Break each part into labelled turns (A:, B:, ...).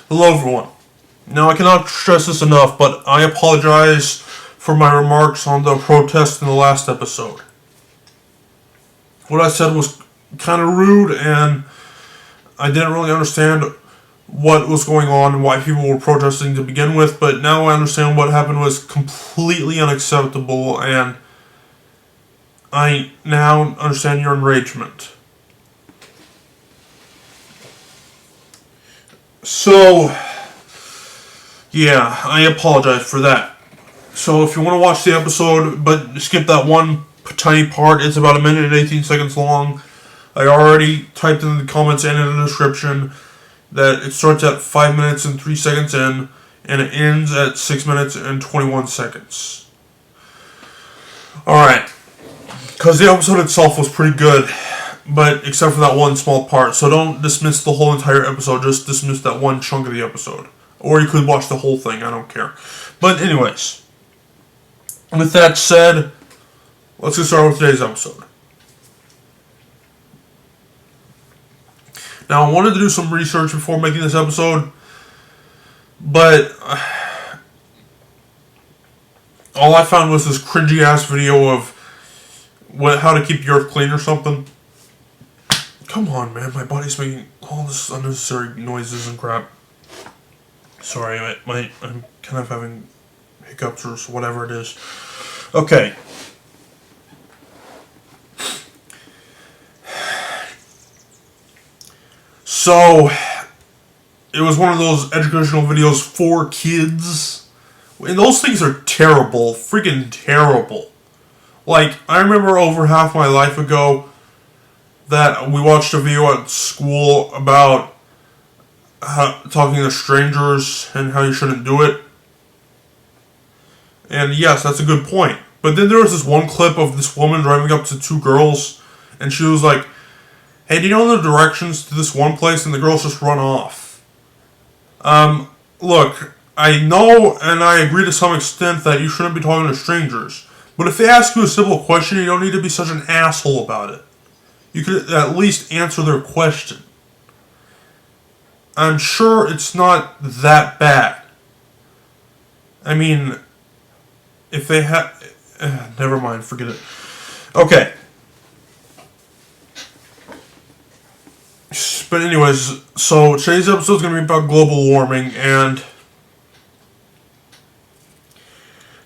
A: Hello everyone. Now I cannot stress this enough, but I apologize for my remarks on the protest in the last episode. What I said was kind of rude, and I didn't really understand what was going on and why people were protesting to begin with, but now I understand what happened was completely unacceptable, and I now understand your enragement. So, yeah, I apologize for that. So if you want to watch the episode, but skip that one tiny part, it's about 1 minute and 18 seconds long. I already typed in the comments and in the description that it starts at 5 minutes and 3 seconds in, and it ends at 6 minutes and 21 seconds. Alright, because the episode itself was pretty good, but except for that one small part, so don't dismiss the whole entire episode, just dismiss that one chunk of the episode. Or you could watch the whole thing, I don't care. But anyways, with that said, let's get started with today's episode. Now, I wanted to do some research before making this episode, but all I found was this cringy-ass video of how to keep the earth clean or something. Come on, man, my body's making all this unnecessary noises and crap. Sorry, I'm kind of having hiccups or whatever it is. Okay. So, it was one of those educational videos for kids. And those things are terrible. Freaking terrible. Like, I remember over half my life ago that we watched a video at school about talking to strangers and how you shouldn't do it. And yes, that's a good point. But then there was this one clip of this woman driving up to two girls, and she was like, "Hey, do you know the directions to this one place?" And the girls just run off. Look, I know and I agree to some extent that you shouldn't be talking to strangers. But if they ask you a simple question, you don't need to be such an asshole about it. You could at least answer their question. I'm sure it's not that bad. I mean, if they have... never mind, forget it. Okay. But anyways, so today's episode is going to be about global warming, and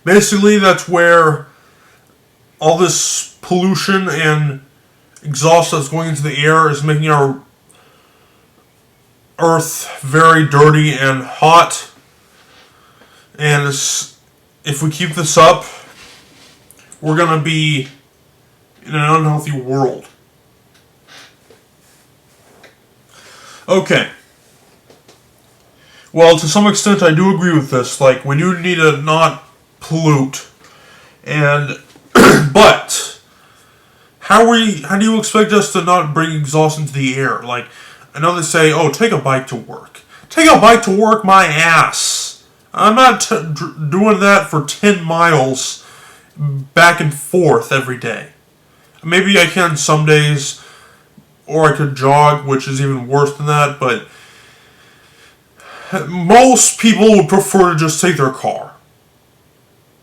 A: basically that's where all this pollution and exhaust that's going into the air is making our Earth very dirty and hot. And if we keep this up, we're going to be in an unhealthy world. Okay. Well, to some extent, I do agree with this. Like, we do need to not pollute. And, but, how do you expect us to not bring exhaust into the air? Like, I know they say, oh, take a bike to work. Take a bike to work, my ass. I'm not doing that for 10 miles back and forth every day. Maybe I can some days, or I could jog, which is even worse than that, but most people would prefer to just take their car.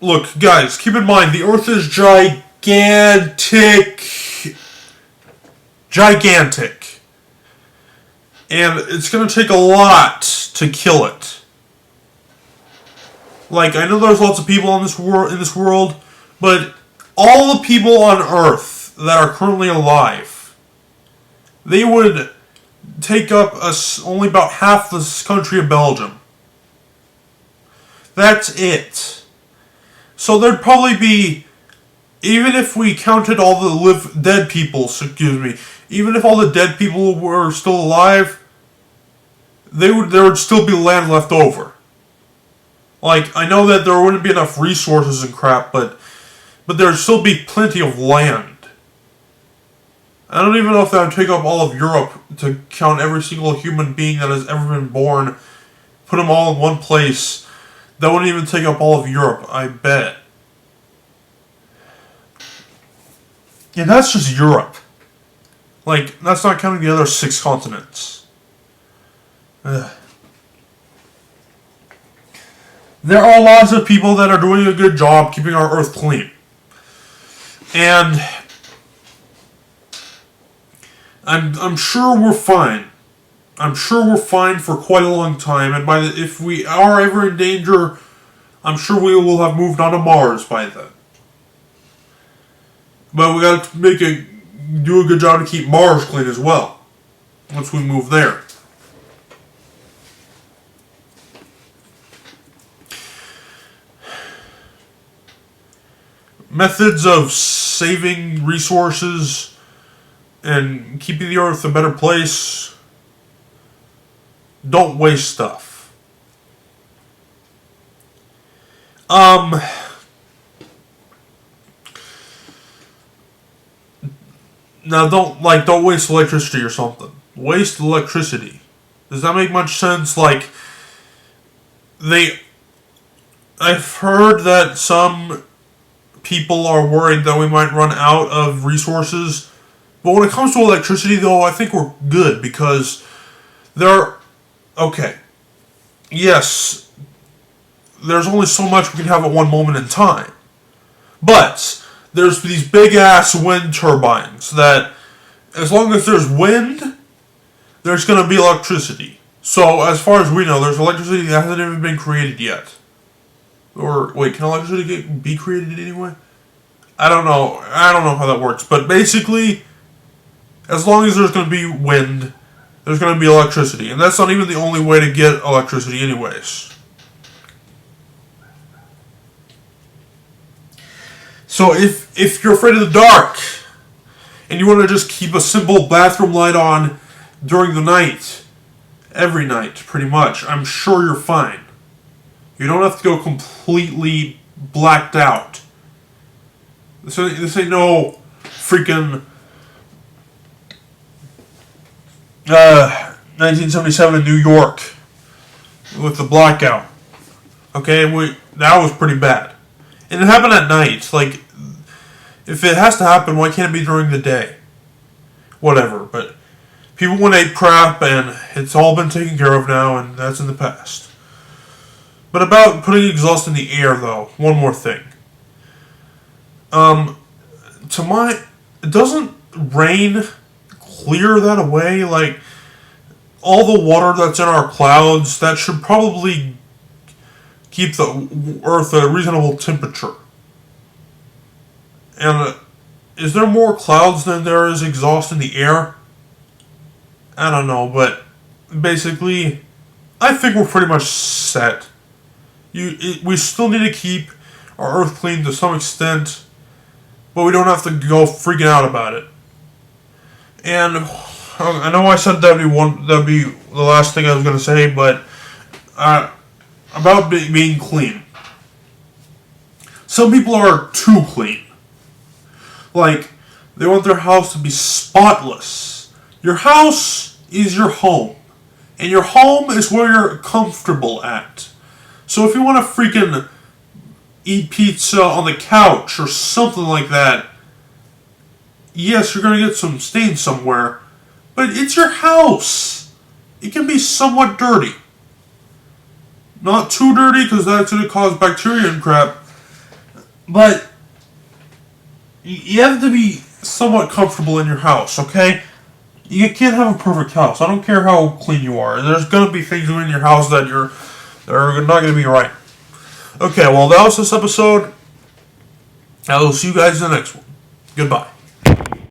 A: Look, guys, keep in mind, the Earth is gigantic. Gigantic. And it's going to take a lot to kill it. Like, I know there's lots of people in this world, but all the people on Earth that are currently alive, they would take up only about half this country of Belgium. That's it. So there'd probably be, even if we counted all the dead people, even if all the dead people were still alive, there would still be land left over. Like, I know that there wouldn't be enough resources and crap, but there'd still be plenty of land. I don't even know if that would take up all of Europe to count every single human being that has ever been born, put them all in one place. That wouldn't even take up all of Europe, I bet. And that's just Europe. Like, that's not counting the other 6 continents. Ugh. there are lots of people that are doing a good job keeping our Earth clean. And I'm sure we're fine. I'm sure we're fine for quite a long time, and if we are ever in danger, I'm sure we will have moved on to Mars by then. But we got to do a good job to keep Mars clean as well, once we move there. Methods of saving resources and keeping the Earth a better place. Don't waste stuff. Now don't waste electricity or something. Waste electricity. Does that make much sense? I've heard that some people are worried that we might run out of resources. But when it comes to electricity, though, I think we're good because okay. Yes, there's only so much we can have at one moment in time. But there's these big-ass wind turbines that, as long as there's wind, there's going to be electricity. So, as far as we know, there's electricity that hasn't even been created yet. Or, wait, can electricity be created anyway? I don't know how that works. But basically, as long as there's going to be wind, there's going to be electricity. And that's not even the only way to get electricity anyways. So if you're afraid of the dark, and you want to just keep a simple bathroom light on during the night, every night, pretty much, I'm sure you're fine. You don't have to go completely blacked out. This ain't no freaking 1977 in New York with the blackout. Okay, that was pretty bad. And it happened at night. If it has to happen, why can't it be during the day? Whatever, but people went ape crap, and it's all been taken care of now, and that's in the past. But about putting exhaust in the air, though, one more thing. Doesn't rain clear that away? All the water that's in our clouds, that should probably keep the Earth at a reasonable temperature. And is there more clouds than there is exhaust in the air? I don't know, but basically, I think we're pretty much set. We still need to keep our Earth clean to some extent, but we don't have to go freaking out about it. And I know I said that'd be the last thing I was going to say, but about being clean. Some people are too clean. They want their house to be spotless. Your house is your home. And your home is where you're comfortable at. So if you want to freaking eat pizza on the couch or something like that, yes, you're going to get some stains somewhere, but it's your house. It can be somewhat dirty. Not too dirty, because that's going to cause bacteria and crap, but you have to be somewhat comfortable in your house, okay? You can't have a perfect house. I don't care how clean you are. There's going to be things in your house that are not going to be right. Okay, well, that was this episode. I will see you guys in the next one. Goodbye.